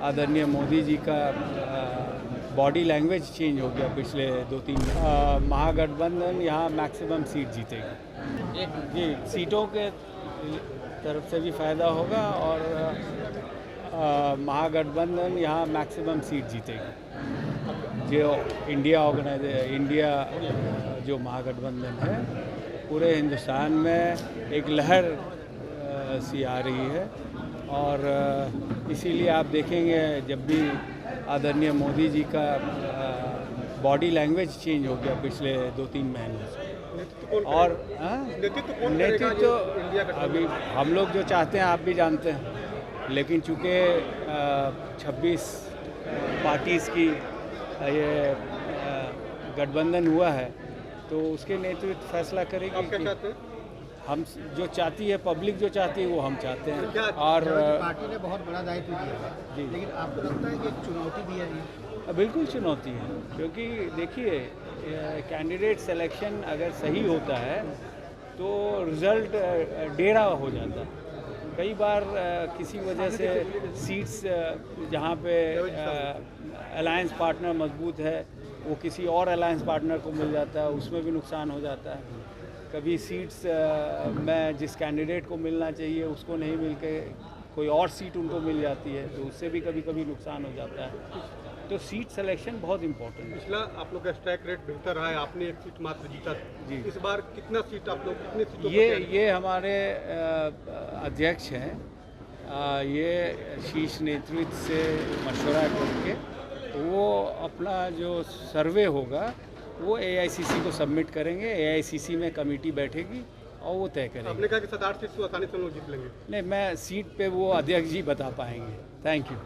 आदरणीय मोदी जी का body language change हो गया पिछले 2-3 महागठबंधन यहाँ मैक्सिमम सीट जीतेगी। जी, सीटों के तरफ से भी फ़ायदा होगा और महागठबंधन यहाँ मैक्सिमम सीट जीतेगी। जो इंडिया जो महागठबंधन है पूरे हिंदुस्तान में एक लहर सी आ रही है और इसीलिए आप देखेंगे जब भी आदरणीय मोदी जी का बॉडी लैंग्वेज चेंज हो गया पिछले 2-3 महीनों से। और नेतृत्व अभी हम लोग जो चाहते हैं आप भी जानते हैं, लेकिन चूँकि 26 पार्टीज़ की ये गठबंधन हुआ है तो उसके नेतृत्व फैसला करेगी। आप क्या चाहते हैं? हम जो चाहती है पब्लिक जो चाहती है वो हम चाहते हैं। और पार्टी ने बहुत बड़ा दायित्व दिया है जी, लेकिन आपको लगता है कि एक चुनौती भी है ये? बिल्कुल चुनौती है, क्योंकि देखिए कैंडिडेट सिलेक्शन अगर सही होता है तो रिज़ल्ट डेढ़ा हो जाता है। कई बार किसी वजह से सीट्स जहाँ पे अलायंस पार्टनर मजबूत है वो किसी और अलायंस पार्टनर को मिल जाता है, उसमें भी नुकसान हो जाता है। कभी सीट्स में जिस कैंडिडेट को मिलना चाहिए उसको नहीं मिल के कोई और सीट उनको मिल जाती है, तो उससे भी कभी कभी नुकसान हो जाता है। तो सीट सिलेक्शन बहुत इम्पोर्टेंट है। पिछला आप लोग का स्ट्राइक रेट बेहतर रहा है, आपने एक सीट मात्र जीता जी। इस बार कितना सीट आप लोग कितने सीटों ये हमारे अध्यक्ष हैं, ये शीर्ष नेतृत्व से मशवरा करके वो अपना जो सर्वे होगा वो AICC को सबमिट करेंगे। AICC में कमेटी बैठेगी और वो तय करेंगे। आपने कहा कि 7-8 सीट तो आसानी से हम लोग जीत लेंगे। नहीं, मैं सीट पे वो अध्यक्ष जी बता पाएंगे। Thank you.